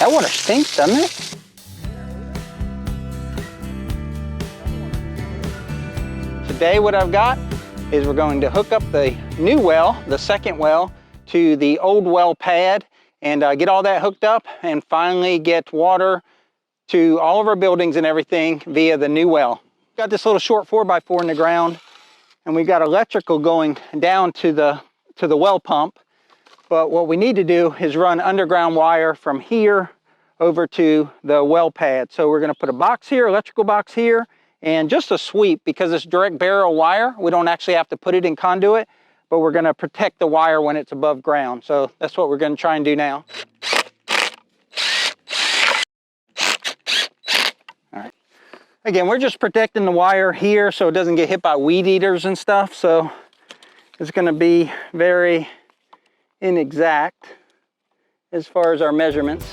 That water stinks, doesn't it? Today what I've got is we're going to hook up the new well, the second well, to the old well pad and get all that hooked up and finally get water to all of our buildings and everything via the new well. Got this little short 4x4 in the ground, and we've got electrical going down to the well pump. But what we need to do is run underground wire from here over to the well pad. So we're gonna put a box here, electrical box here, and just a sweep, because it's direct barrel wire. We don't actually have to put it in conduit, but we're gonna protect the wire when it's above ground. So that's what we're gonna try and do now. All right. Again, we're just protecting the wire here so it doesn't get hit by weed eaters and stuff. So it's gonna be very inexact as far as our measurements.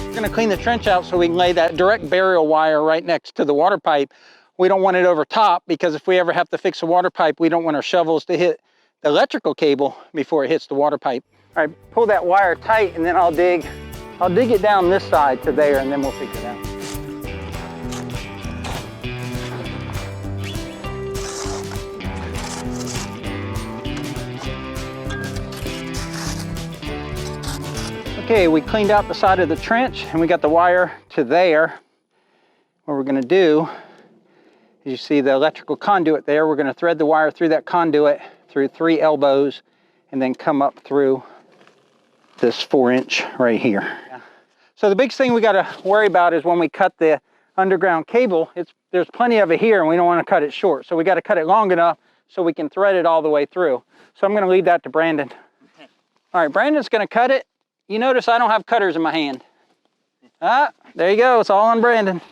We're gonna clean the trench out so we can lay that direct burial wire right next to the water pipe. We don't want it over top, because if we ever have to fix a water pipe, we don't want our shovels to hit the electrical cable before it hits the water pipe. All right, pull that wire tight, and then I'll dig it down this side to there, and then we'll fix it out. Okay, we cleaned out the side of the trench and we got the wire to there. What we're gonna do is, you see the electrical conduit there, we're gonna thread the wire through that conduit through 3 elbows and then come up through this 4-inch right here. So the biggest thing we gotta worry about is when we cut the underground cable, there's plenty of it here and we don't wanna cut it short. So we gotta cut it long enough so we can thread it all the way through. So I'm gonna leave that to Brandon. Okay. All right, Brandon's gonna cut it. You notice I don't have cutters in my hand. Ah, there you go, it's all on Brandon.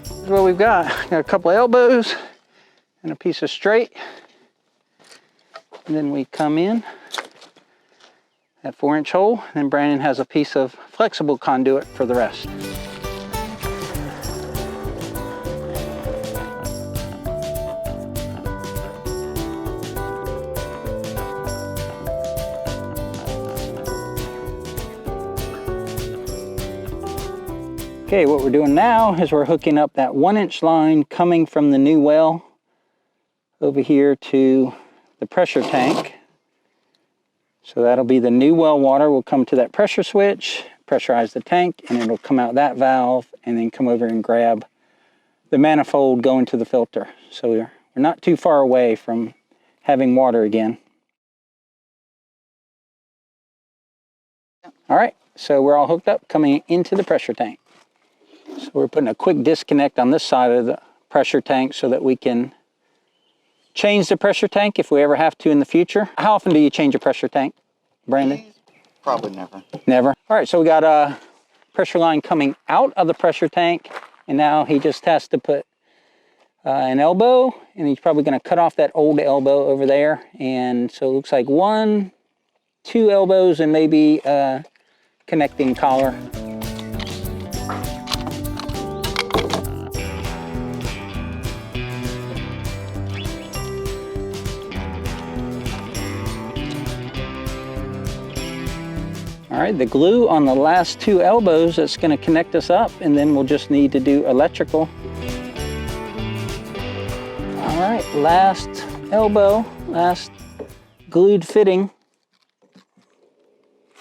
This is what we've got. Got a couple of elbows and a piece of straight. And then we come in that 4-inch hole, and then Brandon has a piece of flexible conduit for the rest. Okay, what we're doing now is we're hooking up that 1-inch line coming from the new well over here to the pressure tank. So that'll be the new well water will come to that pressure switch, pressurize the tank, and it'll come out that valve and then come over and grab the manifold going to the filter. So we're not too far away from having water again. All right, so we're all hooked up coming into the pressure tank. So we're putting a quick disconnect on this side of the pressure tank so that we can change the pressure tank if we ever have to in the future. How often do you change a pressure tank, Brandon? Probably never. Never? All right, so we got a pressure line coming out of the pressure tank, and now he just has to put an elbow, and he's probably gonna cut off that old elbow over there. And so it looks like 1, 2 elbows and maybe a connecting collar. All right, the glue on the last 2 elbows, that's going to connect us up, and then we'll just need to do electrical. All right, last elbow, last glued fitting.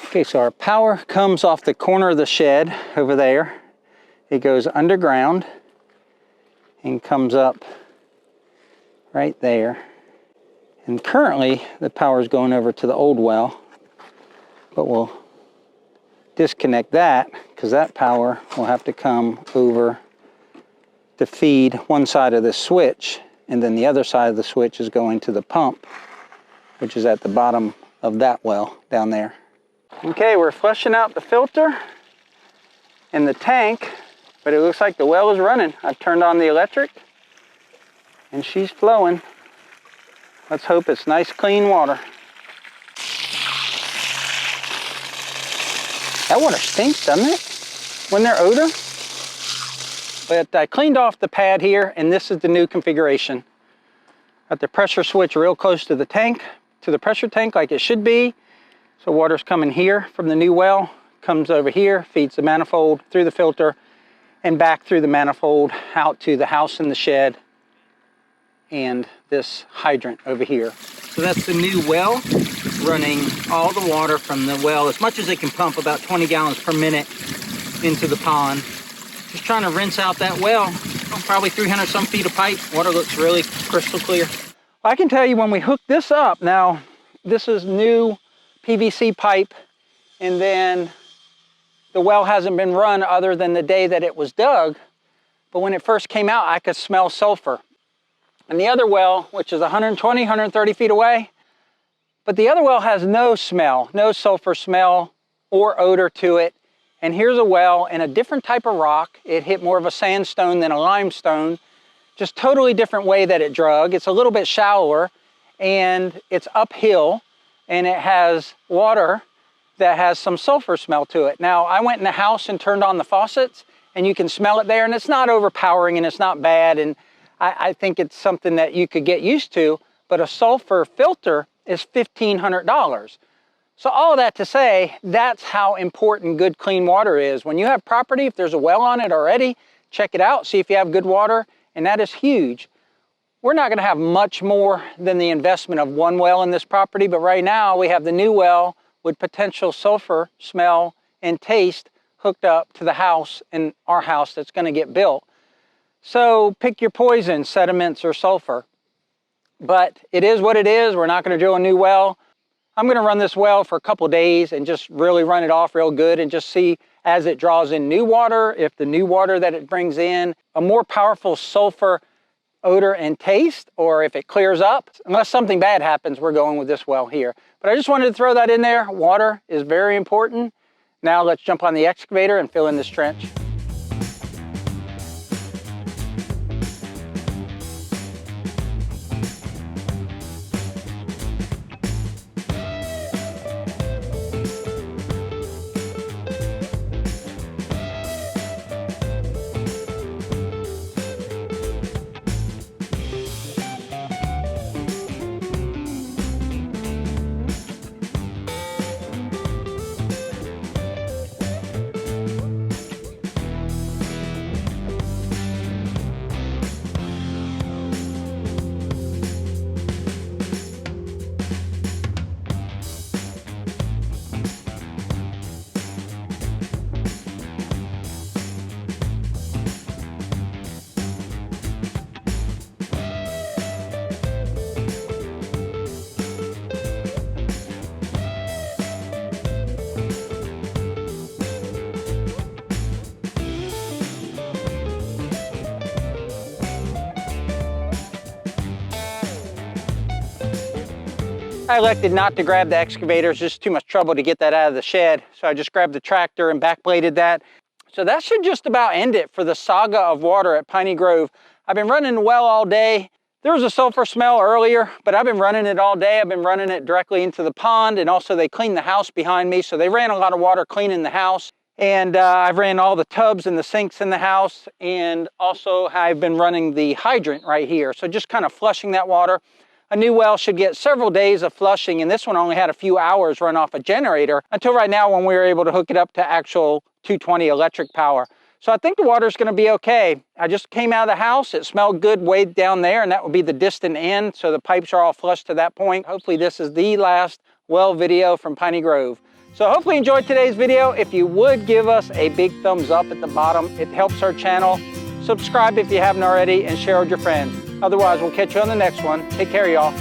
Okay, so our power comes off the corner of the shed over there. It goes underground and comes up right there. And currently the power is going over to the old well, but we'll disconnect that, because that power will have to come over to feed one side of the switch, and then the other side of the switch is going to the pump, which is at the bottom of that well down there. Okay, we're flushing out the filter and the tank, but it looks like the well is running. I've turned on the electric and she's flowing. Let's hope it's nice clean water. That water stinks, doesn't it? When they're odor. But I cleaned off the pad here, and this is the new configuration. Got the pressure switch real close to the tank, to the pressure tank like it should be. So water's coming here from the new well, comes over here, feeds the manifold through the filter, and back through the manifold out to the house and the shed, and this hydrant over here. So that's the new well, running all the water from the well, as much as it can pump, about 20 gallons per minute into the pond. Just trying to rinse out that well. Probably 300 some feet of pipe. Water looks really crystal clear. I can tell you when we hook this up, now this is new PVC pipe, and then the well hasn't been run other than the day that it was dug. But when it first came out, I could smell sulfur. And the other well, which is 120, 130 feet away, but the other well has no smell, no sulfur smell or odor to it. And here's a well in a different type of rock. It hit more of a sandstone than a limestone, just totally different way that it drug. It's a little bit shallower, and it's uphill, and it has water that has some sulfur smell to it. Now, I went in the house and turned on the faucets, and you can smell it there, and it's not overpowering and it's not bad, and I think it's something that you could get used to, but a sulfur filter is $1,500. So all of that to say, that's how important good clean water is. When you have property, if there's a well on it already, check it out, see if you have good water, and that is huge. We're not gonna have much more than the investment of one well in this property, but right now we have the new well with potential sulfur smell and taste hooked up to the house, in our house that's gonna get built. So pick your poison, sediments or sulfur. But it is what it is. We're not gonna drill a new well. I'm gonna run this well for a couple days and just really run it off real good and just see as it draws in new water, if the new water that it brings in a more powerful sulfur odor and taste, or if it clears up. Unless something bad happens, we're going with this well here. But I just wanted to throw that in there. Water is very important. Now let's jump on the excavator and fill in this trench. I elected not to grab the excavator. It's just too much trouble to get that out of the shed. So I just grabbed the tractor and backbladed that. So that should just about end it for the saga of water at Piney Grove. I've been running the well all day. There was a sulfur smell earlier, but I've been running it all day. I've been running it directly into the pond, and also they cleaned the house behind me. So they ran a lot of water cleaning the house. And I've ran all the tubs and the sinks in the house. And also I've been running the hydrant right here. So just kind of flushing that water. A new well should get several days of flushing, and this one only had a few hours run off a generator until right now when we were able to hook it up to actual 220 electric power. So I think the water's gonna be okay. I just came out of the house, it smelled good way down there, and that would be the distant end, so the pipes are all flushed to that point. Hopefully this is the last well video from Piney Grove. So hopefully you enjoyed today's video. If you would give us a big thumbs up at the bottom, it helps our channel. Subscribe if you haven't already, and share with your friends. Otherwise, we'll catch you on the next one. Take care, y'all.